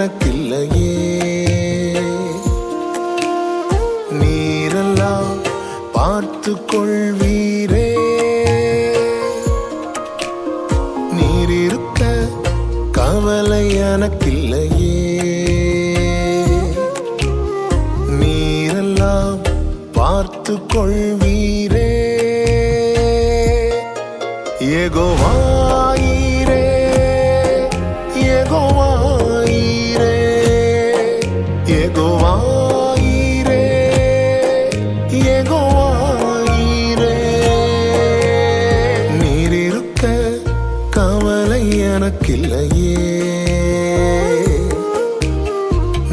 எனக்கில்லையே. நீரெல்லாம் பார்த்து கொள்வீரே. நீர் இருக்க கவலை எனக்கில்லையே. நீரெல்லாம் பார்த்து கொள்வீரே. யெகோவாயீரே, யெகோவாயீரே, யெகோவாயீரே, யெகோவாயீரே. நீர் இருக்க கவலை எனக்கில்லையே.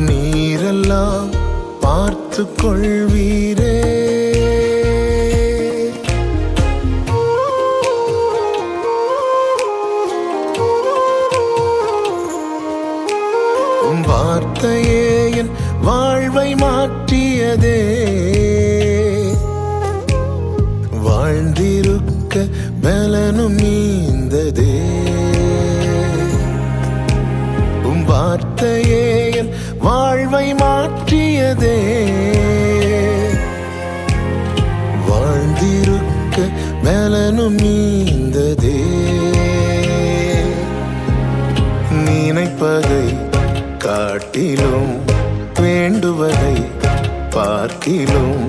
நீரெல்லாம் பார்த்து கொள்வீரே. வார்த்தையே என் வாழ்வை மாற்றியதே. வாழ்ந்திருக்க பலனும் நீந்ததே. வார்த்தையே என் வாழ்வை மாற்றியதே. வாழ்ந்திருக்க பலனும் நீந்ததே. நினைப்பதை காட்டிலும் வேண்டுவதை பார்க்கிலும்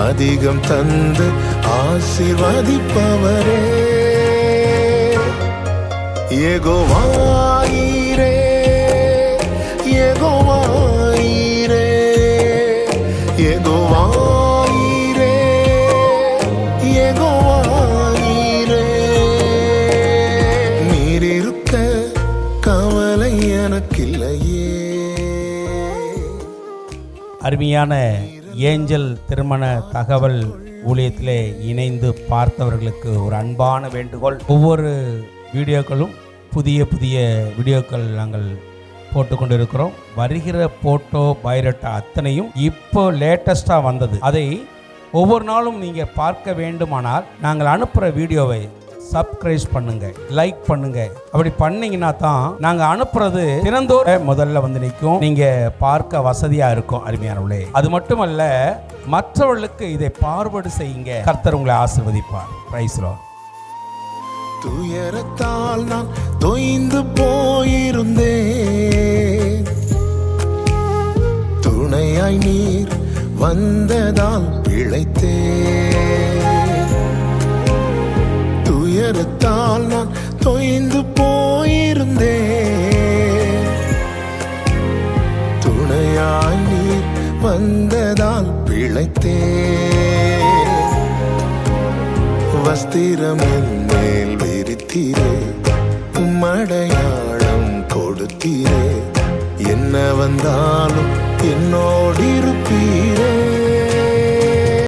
அதிகம் தந்து ஆசீர்வதிப்பவரே. யெகோவாயீரே, யெகோவாயீரே, யெகோவாயீரே, யெகோவாயீரே. நீர் இருக்க கவலை எனக்கில்லையே. அருமையான ஏஞ்சல் திருமண தகவல் ஊழியத்திலே இணைந்து பார்த்தவர்களுக்கு ஒரு அன்பான வேண்டுகோள். ஒவ்வொரு வீடியோக்களும் புதிய புதிய வீடியோக்கள் நாங்கள் போட்டுக்கொண்டிருக்கிறோம். வருகிற போட்டோ பயோடேட்டா அத்தனையும் இப்போ லேட்டஸ்டாக வந்தது. அதை ஒவ்வொரு நாளும் நீங்கள் பார்க்க வேண்டுமானால் நாங்கள் அனுப்புகிற வீடியோவை சப்ஸ்கிரைப் பண்ணுங்க, லைக் பண்ணுங்க. அப்படி பண்ணீங்கன்னா தான் நாங்க அனுப்புறது தினந்தோறும் முதல்ல வந்து நிற்கும். நீங்க பார்க்க வசதியா இருக்கும். அருமையானவர்களே, அது மட்டுமல்ல, மற்றவர்களுக்கு இதை பார்வர்டு செய்யுங்க. கர்த்தர் உங்களை ஆசீர்வதிப்பார். Praise the Lord. துயரத்தால் நான் தொய்ந்து போயிருந்தேன். துணையாய் நீர் வந்ததால் பிழைத்தேன். துயரத்தால் நான் தொய்ந்து போயிருந்தேன். துணையாய் நீர் வந்ததால் பிழைத்தேன். வஸ்திரம் என் மேல் விரித்தீரே, உம்மடையாளம் கொடுத்தீரே. என்ன வந்தாலும் என்னோடு இருப்பீரே.